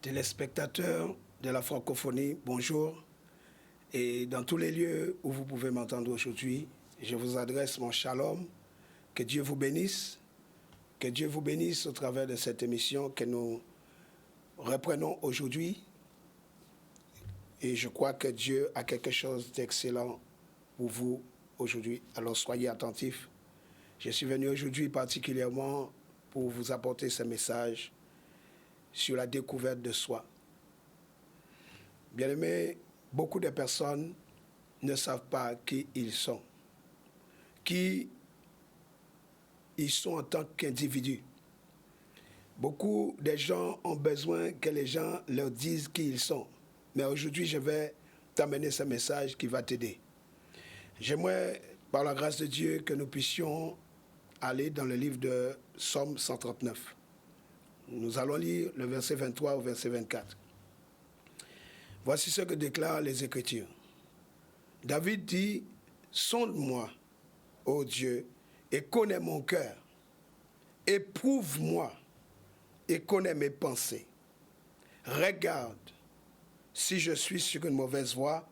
Téléspectateurs de la francophonie, bonjour. Et dans tous les lieux où vous pouvez m'entendre aujourd'hui, je vous adresse mon shalom. Que Dieu vous bénisse. Que Dieu vous bénisse au travers de cette émission que nous reprenons aujourd'hui. Et je crois que Dieu a quelque chose d'excellent pour vous aujourd'hui. Alors soyez attentifs. Je suis venu aujourd'hui particulièrement pour vous apporter ce message sur la découverte de soi. Bien-aimés, beaucoup de personnes ne savent pas qui ils sont en tant qu'individus. Beaucoup de gens ont besoin que les gens leur disent qui ils sont. Mais aujourd'hui, je vais t'amener ce message qui va t'aider. J'aimerais, par la grâce de Dieu, que nous puissions aller dans le livre de Psaume 139. Nous allons lire le verset 23 au verset 24. Voici ce que déclarent les Écritures. David dit, « Sonde-moi, ô Dieu, et connais mon cœur. Éprouve-moi et connais mes pensées. Regarde si je suis sur une mauvaise voie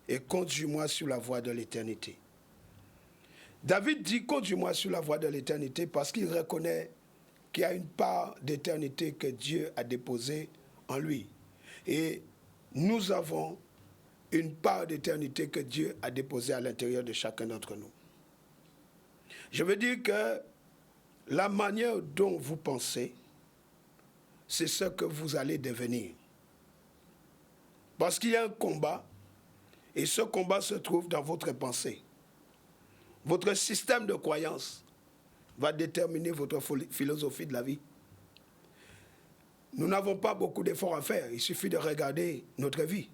et conduis-moi sur la voie de l'éternité. » David dit, « Conduis-moi sur la voie de l'éternité » parce qu'il reconnaît qu'il y a une part d'éternité que Dieu a déposée en lui. Et nous avons une part d'éternité que Dieu a déposée à l'intérieur de chacun d'entre nous. Je veux dire que la manière dont vous pensez, c'est ce que vous allez devenir. Parce qu'il y a un combat, et ce combat se trouve dans votre pensée. Votre système de croyance va déterminer votre philosophie de la vie. Nous n'avons pas beaucoup d'efforts à faire, il suffit de regarder notre vie.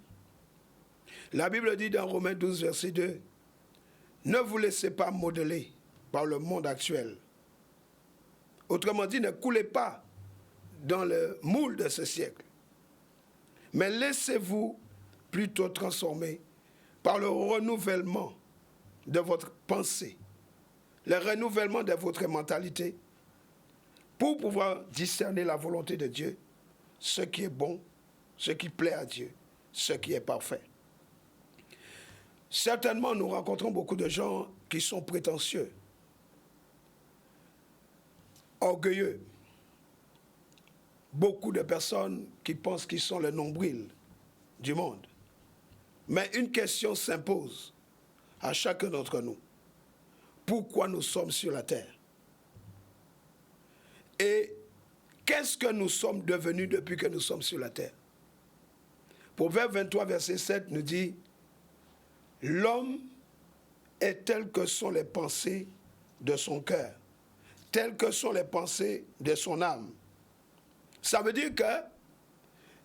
La Bible dit dans Romains 12, verset 2, « Ne vous laissez pas modeler par le monde actuel. » Autrement dit, ne coulez pas dans le moule de ce siècle, mais laissez-vous plutôt transformer par le renouvellement de votre pensée, le renouvellement de votre mentalité, pour pouvoir discerner la volonté de Dieu, ce qui est bon, ce qui plaît à Dieu, ce qui est parfait. Certainement, nous rencontrons beaucoup de gens qui sont prétentieux, orgueilleux. Beaucoup de personnes qui pensent qu'ils sont le nombril du monde. Mais une question s'impose à chacun d'entre nous. Pourquoi nous sommes sur la terre? Et qu'est-ce que nous sommes devenus depuis que nous sommes sur la terre? Proverbe 23, verset 7 nous dit, « L'homme est tel que sont les pensées de son cœur, telles que sont les pensées de son âme. » Ça veut dire que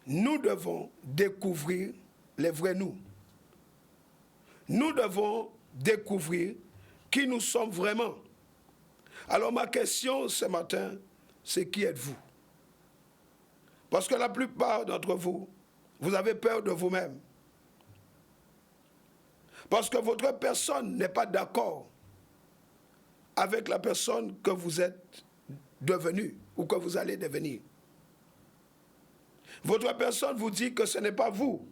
nous devons découvrir les vrais nous. Nous devons découvrir qui nous sommes vraiment. Alors ma question ce matin, c'est qui êtes-vous? Parce que la plupart d'entre vous, vous avez peur de vous-même. Parce que votre personne n'est pas d'accord avec la personne que vous êtes devenu ou que vous allez devenir. Votre personne vous dit que ce n'est pas vous.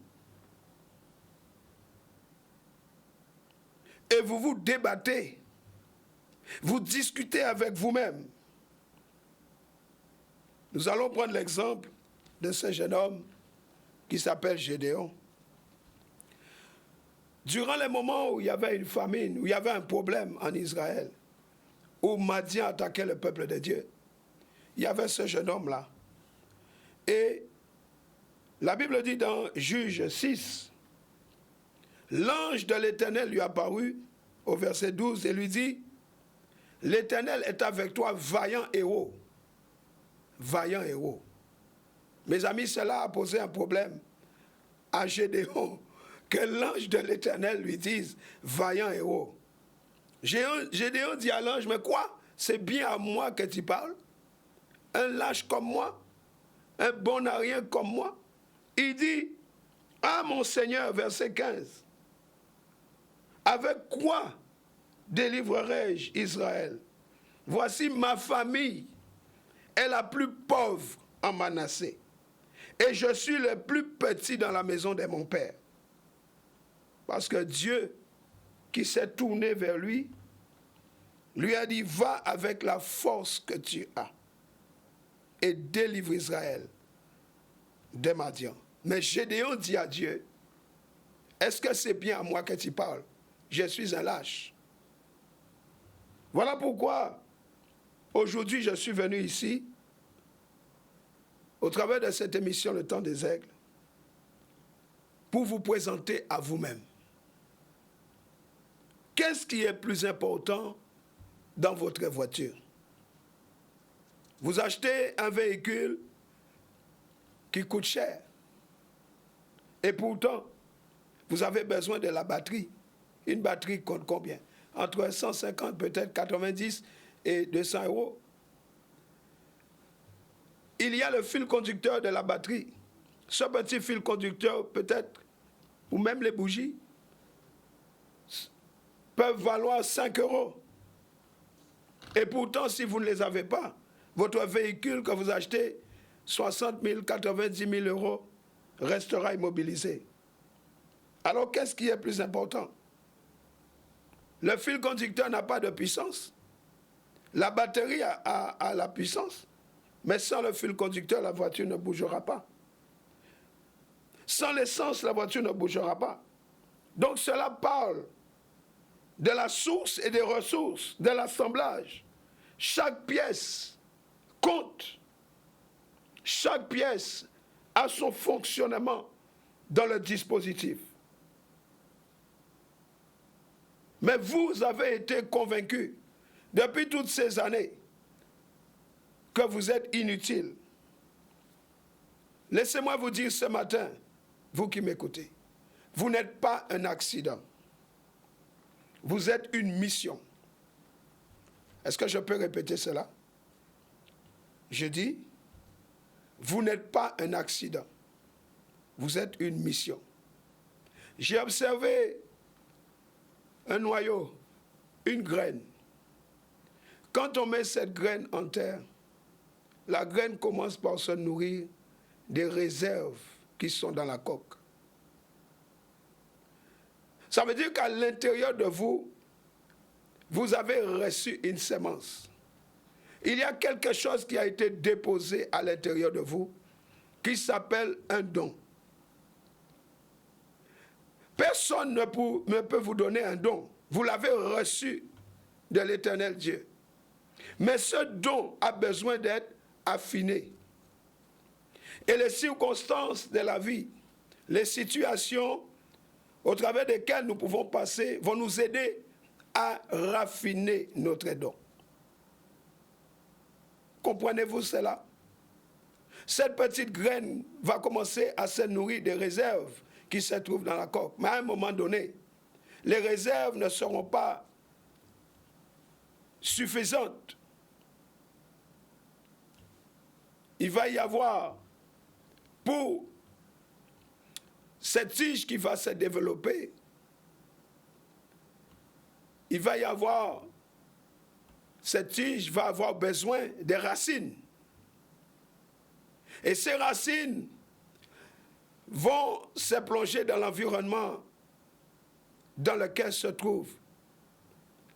Et vous vous débattez. Vous discutez avec vous-même. Nous allons prendre l'exemple de ce jeune homme qui s'appelle Gédéon. Durant les moments où il y avait une famine, où il y avait un problème en Israël, où Madian attaquait le peuple de Dieu, il y avait ce jeune homme-là. Et la Bible dit dans Juge 6, l'ange de l'Éternel lui apparut au verset 12 et lui dit, « L'Éternel est avec toi, vaillant héros. » Vaillant héros. Mes amis, cela a posé un problème à Gédéon, que l'ange de l'Éternel lui dise, « Vaillant héros. » Gédéon dit à l'ange, « Mais quoi? C'est bien à moi que tu parles? Un lâche comme moi? Un bon à rien comme moi? » Il dit, « Ah mon Seigneur, verset 15, avec quoi délivrerai-je Israël? Voici ma famille est la plus pauvre en Manassé, Et je suis le plus petit dans la maison de mon Père. Parce que Dieu, qui s'est tourné vers lui a dit, va avec la force que tu as et délivre Israël des Madians. Mais Gédéon dit à Dieu, est-ce que c'est bien à moi que tu parles? Je suis un lâche. Voilà pourquoi aujourd'hui je suis venu ici, au travers de cette émission Le Temps des Aigles, pour vous présenter à vous-même. Qu'est-ce qui est plus important dans votre voiture? Vous achetez un véhicule qui coûte cher. Et pourtant, vous avez besoin de la batterie. Une batterie coûte combien? Entre 150, peut-être 90 et 200 €. Il y a le fil conducteur de la batterie. Ce petit fil conducteur, peut-être, ou même les bougies, peuvent valoir 5 €. Et pourtant, si vous ne les avez pas, votre véhicule que vous achetez, 60 000, 90 000 € restera immobilisé. Alors, qu'est-ce qui est plus important? Le fil conducteur n'a pas de puissance. La batterie a la puissance. Mais sans le fil conducteur, la voiture ne bougera pas. Sans l'essence, la voiture ne bougera pas. Donc, cela parle de la source et des ressources, de l'assemblage. Chaque pièce compte. Chaque pièce a son fonctionnement dans le dispositif. Mais vous avez été convaincus depuis toutes ces années que vous êtes inutile. Laissez-moi vous dire ce matin, vous qui m'écoutez, vous n'êtes pas un accident. Vous êtes une mission. Est-ce que je peux répéter cela? Je dis, vous n'êtes pas un accident. Vous êtes une mission. J'ai observé un noyau, une graine. Quand on met cette graine en terre, la graine commence par se nourrir des réserves qui sont dans la coque. Ça veut dire qu'à l'intérieur de vous, vous avez reçu une semence. Il y a quelque chose qui a été déposé à l'intérieur de vous qui s'appelle un don. Personne ne peut vous donner un don. Vous l'avez reçu de l'Éternel Dieu. Mais ce don a besoin d'être affiné. Et les circonstances de la vie, les situations au travers desquelles nous pouvons passer vont nous aider à raffiner notre don. Comprenez-vous cela? Cette petite graine va commencer à se nourrir des réserves qui se trouvent dans la coque. Mais à un moment donné, les réserves ne seront pas suffisantes. Il va y avoir, pour cette tige qui va se développer, il va y avoir, cette tige va avoir besoin des racines. Et ces racines vont se plonger dans l'environnement dans lequel se trouve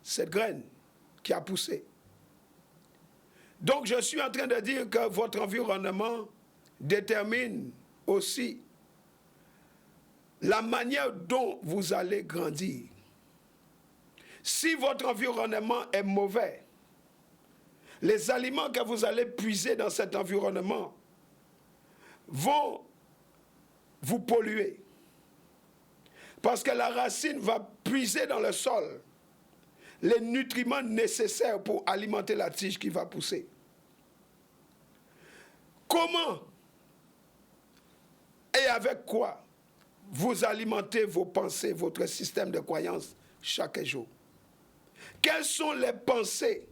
cette graine qui a poussé. Donc je suis en train de dire que votre environnement détermine aussi la manière dont vous allez grandir. Si votre environnement est mauvais, les aliments que vous allez puiser dans cet environnement vont vous polluer. Parce que la racine va puiser dans le sol les nutriments nécessaires pour alimenter la tige qui va pousser. Comment et avec quoi vous alimentez vos pensées, votre système de croyance chaque jour? Quelles sont les pensées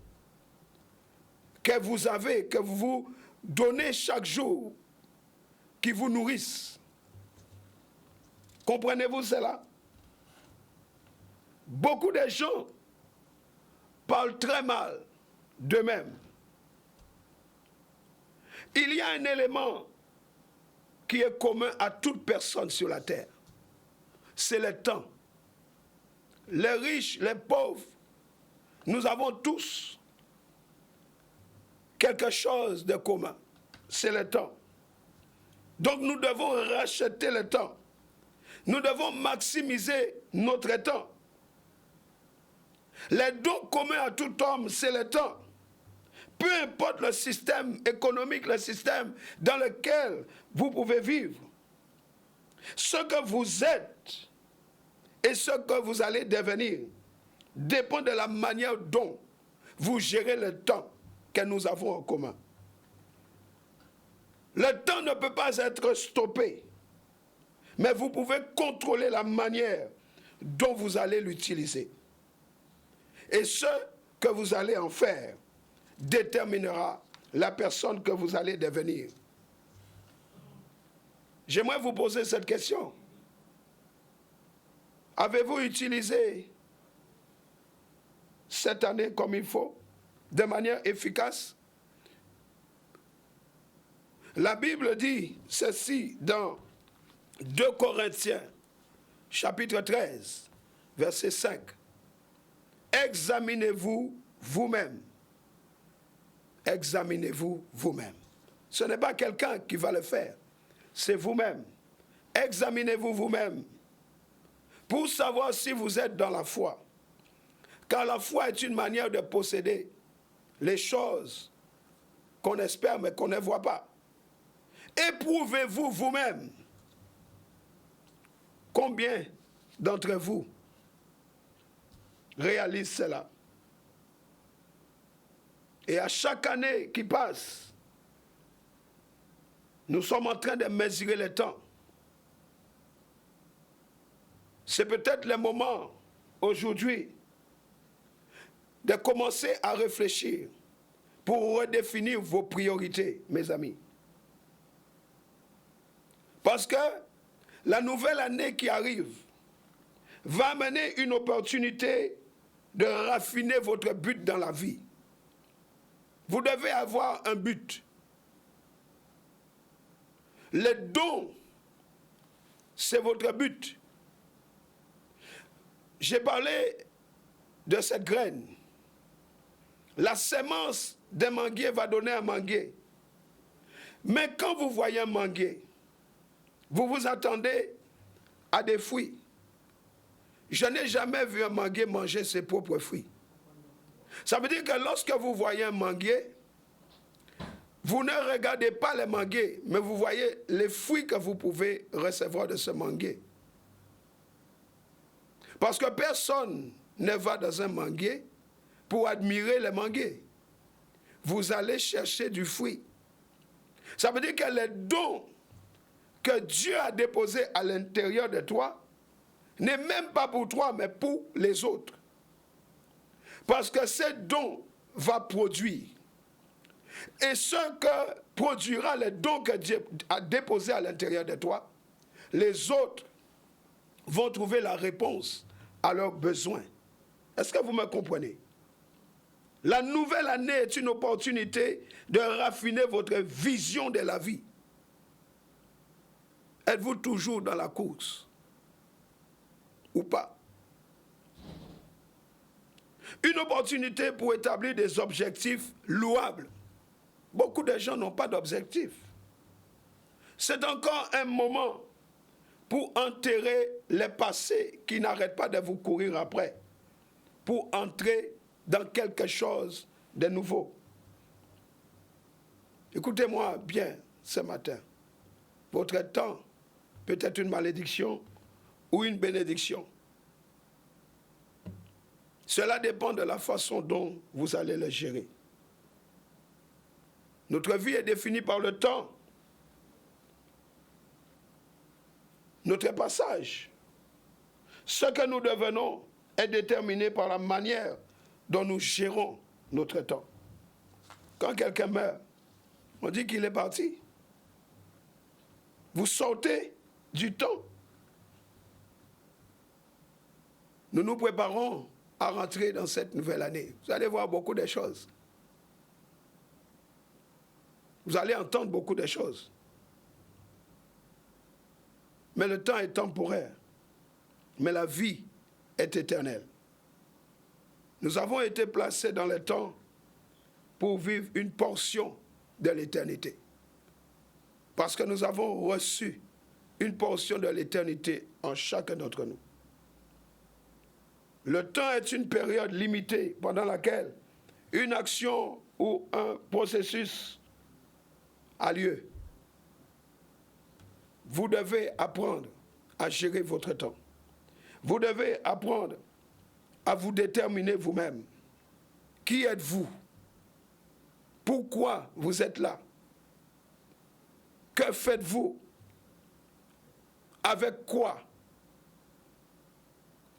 que vous avez, que vous vous donnez chaque jour, qui vous nourrissent? Comprenez-vous cela? Beaucoup de gens parlent très mal d'eux-mêmes. Il y a un élément qui est commun à toute personne sur la terre, c'est le temps. Les riches, les pauvres, nous avons tous quelque chose de commun, c'est le temps. Donc nous devons racheter le temps. Nous devons maximiser notre temps. Les dons communs à tout homme, c'est le temps. Peu importe le système économique, le système dans lequel vous pouvez vivre. Ce que vous êtes et ce que vous allez devenir dépend de la manière dont vous gérez le temps que nous avons en commun. Le temps ne peut pas être stoppé, mais vous pouvez contrôler la manière dont vous allez l'utiliser. Et ce que vous allez en faire déterminera la personne que vous allez devenir. J'aimerais vous poser cette question. Avez-vous utilisé cette année comme il faut, de manière efficace? La Bible dit ceci dans 2 Corinthiens, chapitre 13, verset 5. Examinez-vous vous-même. Examinez-vous vous-même. Ce n'est pas quelqu'un qui va le faire, c'est vous-même. Examinez-vous vous-même pour savoir si vous êtes dans la foi. Car la foi est une manière de posséder les choses qu'on espère mais qu'on ne voit pas. Éprouvez-vous vous-même. Combien d'entre vous réalisent cela? Et à chaque année qui passe, nous sommes en train de mesurer le temps. C'est peut-être le moment aujourd'hui de commencer à réfléchir pour redéfinir vos priorités, mes amis. Parce que la nouvelle année qui arrive va amener une opportunité de raffiner votre but dans la vie. Vous devez avoir un but. Le don, c'est votre but. J'ai parlé de cette graine. La semence d'un manguier va donner un manguier. Mais quand vous voyez un manguier, vous vous attendez à des fruits. Je n'ai jamais vu un manguier manger ses propres fruits. Ça veut dire que lorsque vous voyez un manguier, vous ne regardez pas les manguiers, mais vous voyez les fruits que vous pouvez recevoir de ce manguier. Parce que personne ne va dans un manguier pour admirer les manguiers. Vous allez chercher du fruit. Ça veut dire que les dons que Dieu a déposés à l'intérieur de toi n'est même pas pour toi, mais pour les autres. Parce que ce don va produire. Et ce que produira les dons que Dieu a déposés à l'intérieur de toi, les autres vont trouver la réponse à leurs besoins. Est-ce que vous me comprenez? La nouvelle année est une opportunité de raffiner votre vision de la vie. Êtes-vous toujours dans la course? Ou pas? Une opportunité pour établir des objectifs louables. Beaucoup de gens n'ont pas d'objectifs. C'est encore un moment pour enterrer les passés qui n'arrêtent pas de vous courir après, pour entrer dans quelque chose de nouveau. Écoutez-moi bien ce matin. Votre temps peut être une malédiction ou une bénédiction. Cela dépend de la façon dont vous allez le gérer. Notre vie est définie par le temps. Notre passage. Ce que nous devenons est déterminé par la manière dont nous gérons notre temps. Quand quelqu'un meurt, on dit qu'il est parti. Vous sortez du temps. Nous nous préparons à rentrer dans cette nouvelle année. Vous allez voir beaucoup de choses. Vous allez entendre beaucoup de choses. Mais le temps est temporaire. Mais la vie est éternelle. Nous avons été placés dans le temps pour vivre une portion de l'éternité. Parce que nous avons reçu une portion de l'éternité en chacun d'entre nous. Le temps est une période limitée pendant laquelle une action ou un processus a lieu. Vous devez apprendre à gérer votre temps. Vous devez apprendre à vous déterminer vous-même. Qui êtes-vous? Pourquoi vous êtes là? Que faites-vous? Avec quoi?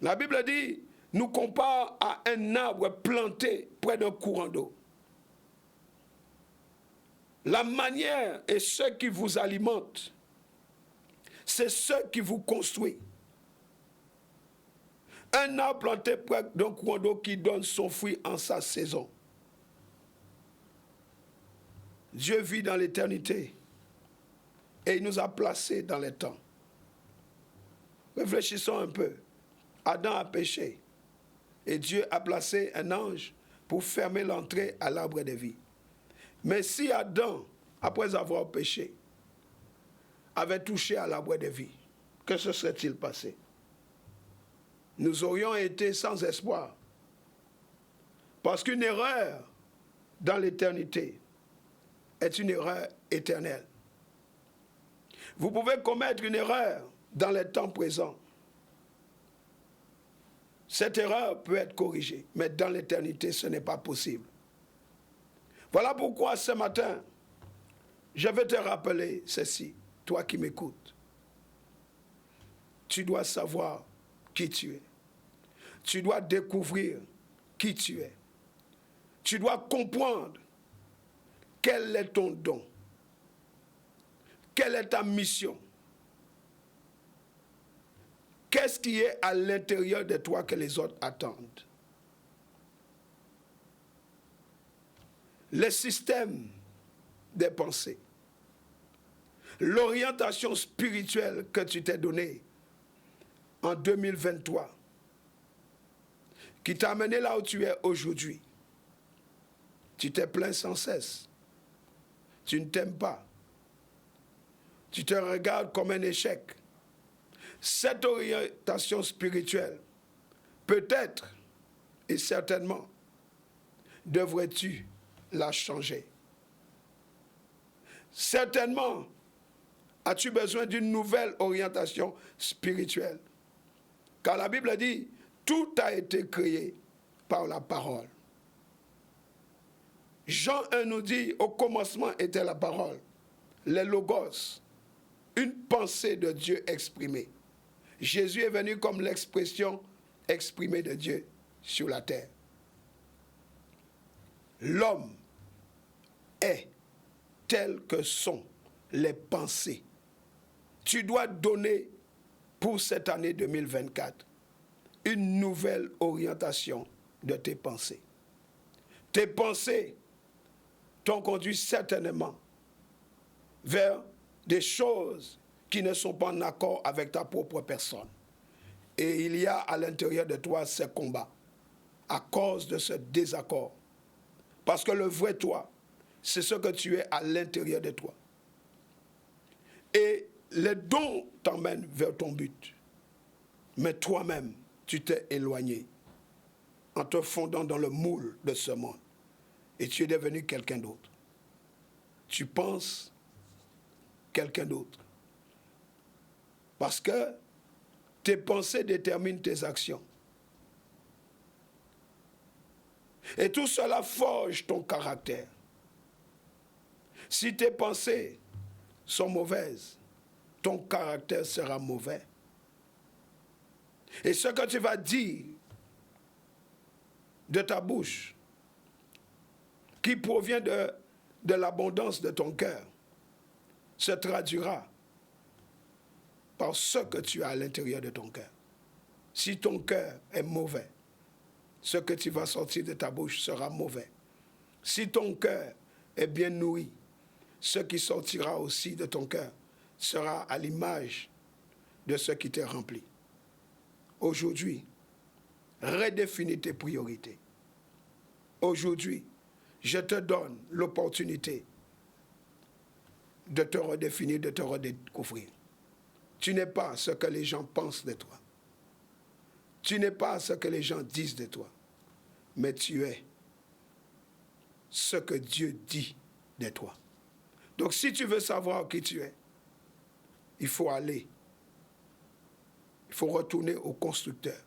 La Bible dit, nous compare à un arbre planté près d'un courant d'eau. La manière et ce qui vous alimente, c'est ce qui vous construit. Un arbre planté près d'un courant d'eau qui donne son fruit en sa saison. Dieu vit dans l'éternité et il nous a placés dans les temps. Réfléchissons un peu. Adam a péché et Dieu a placé un ange pour fermer l'entrée à l'arbre de vie. Mais si Adam, après avoir péché, avait touché à l'arbre de vie, que se serait-il passé? Nous aurions été sans espoir. Parce qu'une erreur dans l'éternité est une erreur éternelle. Vous pouvez commettre une erreur dans les temps présents. Cette erreur peut être corrigée, mais dans l'éternité, ce n'est pas possible. Voilà pourquoi ce matin, je vais te rappeler ceci, toi qui m'écoutes. Tu dois savoir qui tu es. Tu dois découvrir qui tu es. Tu dois comprendre quel est ton don. Quelle est ta mission? Qu'est-ce qui est à l'intérieur de toi que les autres attendent? Le système des pensées, l'orientation spirituelle que tu t'es donnée en 2023, qui t'a amené là où tu es aujourd'hui. Tu te plains sans cesse. Tu ne t'aimes pas. Tu te regardes comme un échec. Cette orientation spirituelle, peut-être et certainement, devrais-tu la changer. Certainement, as-tu besoin d'une nouvelle orientation spirituelle. Car la Bible dit, tout a été créé par la parole. Jean 1 nous dit, au commencement était la parole, les logos, une pensée de Dieu exprimée. Jésus est venu comme l'expression exprimée de Dieu sur la terre. L'homme est tel que sont les pensées. Tu dois donner pour cette année 2024 une nouvelle orientation de tes pensées. Tes pensées t'ont conduit certainement vers des choses qui ne sont pas en accord avec ta propre personne. Et il y a à l'intérieur de toi ces combats à cause de ce désaccord. Parce que le vrai toi, c'est ce que tu es à l'intérieur de toi. Et les dons t'emmènent vers ton but. Mais toi-même, tu t'es éloigné en te fondant dans le moule de ce monde. Et tu es devenu quelqu'un d'autre. Tu penses quelqu'un d'autre. Parce que tes pensées déterminent tes actions. Et tout cela forge ton caractère. Si tes pensées sont mauvaises, ton caractère sera mauvais. Et ce que tu vas dire de ta bouche, qui provient de l'abondance de ton cœur, se traduira par ce que tu as à l'intérieur de ton cœur. Si ton cœur est mauvais, ce que tu vas sortir de ta bouche sera mauvais. Si ton cœur est bien nourri, ce qui sortira aussi de ton cœur sera à l'image de ce qui t'est rempli. Aujourd'hui, redéfinis tes priorités. Aujourd'hui, je te donne l'opportunité de te redéfinir, de te redécouvrir. Tu n'es pas ce que les gens pensent de toi. Tu n'es pas ce que les gens disent de toi. Mais tu es ce que Dieu dit de toi. Donc si tu veux savoir qui tu es, il faut aller. Il faut retourner au constructeur.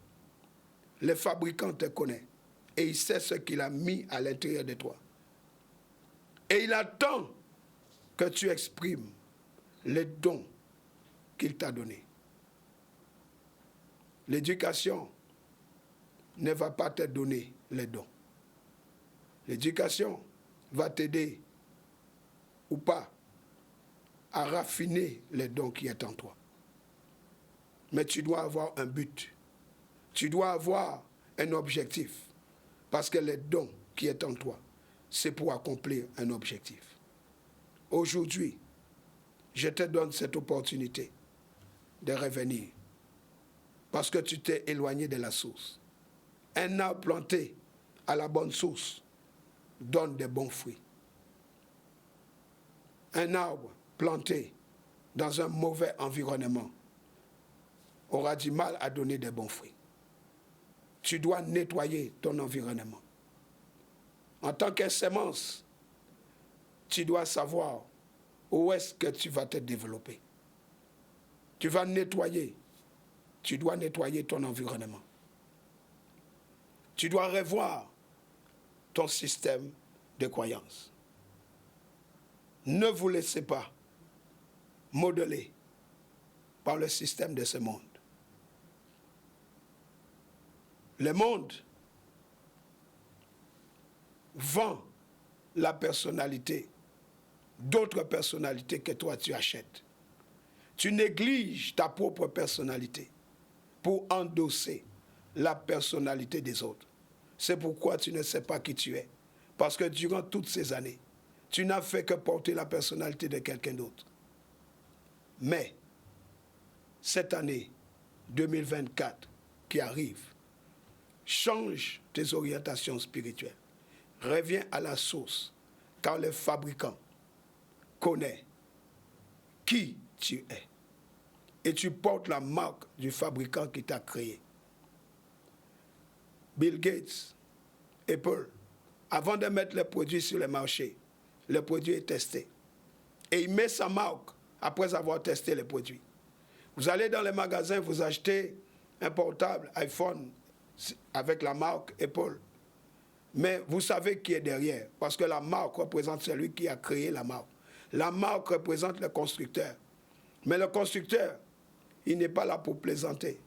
Le fabricant te connaît et il sait ce qu'il a mis à l'intérieur de toi. Et il attend que tu exprimes les dons qu'il t'a donnés. L'éducation ne va pas te donner les dons. L'éducation va t'aider ou pas à raffiner les dons qui sont en toi. Mais tu dois avoir un but. Tu dois avoir un objectif. Parce que les dons qui sont en toi, c'est pour accomplir un objectif. Aujourd'hui, je te donne cette opportunité de revenir. Parce que tu t'es éloigné de la source. Un arbre planté à la bonne source donne des bons fruits. Un arbre planté dans un mauvais environnement aura du mal à donner des bons fruits. Tu dois nettoyer ton environnement. En tant que sémence, tu dois savoir où est-ce que tu vas te développer. Tu vas nettoyer. Tu dois nettoyer ton environnement. Tu dois revoir ton système de croyance. Ne vous laissez pas modeler par le système de ce monde. Le monde vend la personnalité d'autres personnalités que toi tu achètes. Tu négliges ta propre personnalité pour endosser la personnalité des autres. C'est pourquoi tu ne sais pas qui tu es. Parce que durant toutes ces années, tu n'as fait que porter la personnalité de quelqu'un d'autre. Mais cette année 2024 qui arrive, change tes orientations spirituelles. Reviens à la source, car le fabricant connaît qui tu es. Et tu portes la marque du fabricant qui t'a créé. Bill Gates, Apple, avant de mettre les produits sur le marché, le produit est testé. Et il met sa marque après avoir testé les produits. Vous allez dans les magasins, vous achetez un portable iPhone avec la marque Apple. Mais vous savez qui est derrière, parce que la marque représente celui qui a créé la marque. La marque représente le constructeur. Mais le constructeur, il n'est pas là pour plaisanter.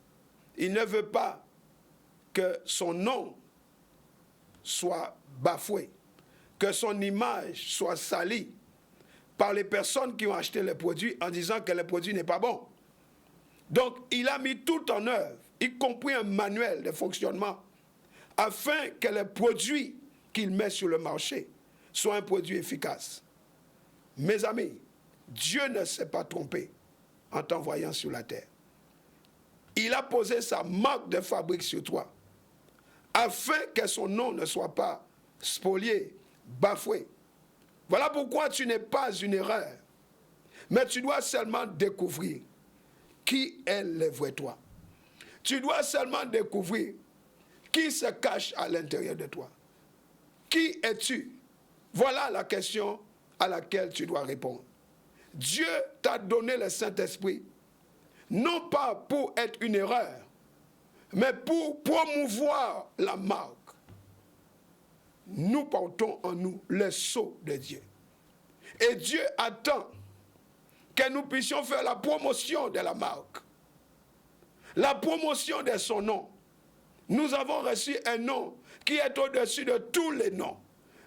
Il ne veut pas que son nom soit bafoué, que son image soit salie par les personnes qui ont acheté les produits en disant que le produit n'est pas bon. Donc, il a mis tout en œuvre, y compris un manuel de fonctionnement, afin que les produits qu'il met sur le marché soient un produit efficace. Mes amis, Dieu ne s'est pas trompé en t'envoyant sur la terre. Il a posé sa marque de fabrique sur toi, afin que son nom ne soit pas spolié, bafoué. Voilà pourquoi tu n'es pas une erreur, mais tu dois seulement découvrir qui est le vrai toi. Tu dois seulement découvrir qui se cache à l'intérieur de toi. Qui es-tu? Voilà la question à laquelle tu dois répondre. Dieu t'a donné le Saint-Esprit, non pas pour être une erreur, mais pour promouvoir la marque. Nous portons en nous le sceau de Dieu. Et Dieu attend que nous puissions faire la promotion de la marque, la promotion de son nom. Nous avons reçu un nom qui est au-dessus de tous les noms,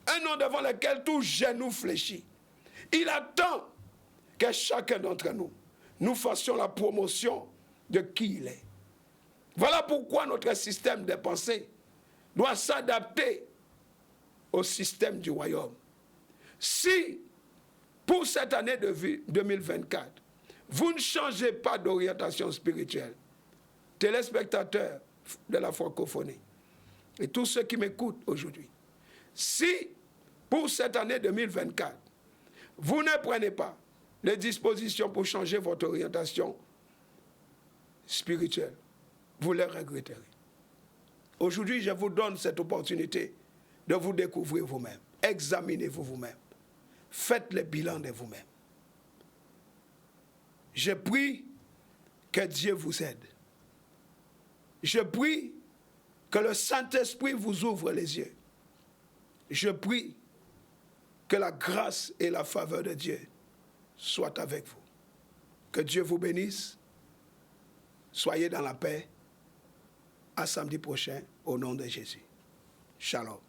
un nom devant lequel tout genou fléchit. Il attend que chacun d'entre nous, nous fassions la promotion de qui il est. Voilà pourquoi notre système de pensée doit s'adapter au système du royaume. Si, pour cette année de 2024, vous ne changez pas d'orientation spirituelle, téléspectateurs de la francophonie et tous ceux qui m'écoutent aujourd'hui, si pour cette année 2024, vous ne prenez pas les dispositions pour changer votre orientation spirituelle, vous les regretterez. Aujourd'hui, je vous donne cette opportunité de vous découvrir vous-même. Examinez-vous vous-même. Faites le bilan de vous-même. Je prie que Dieu vous aide. Je prie que le Saint-Esprit vous ouvre les yeux. Je prie que la grâce et la faveur de Dieu soient avec vous. Que Dieu vous bénisse. Soyez dans la paix. À samedi prochain, au nom de Jésus. Shalom.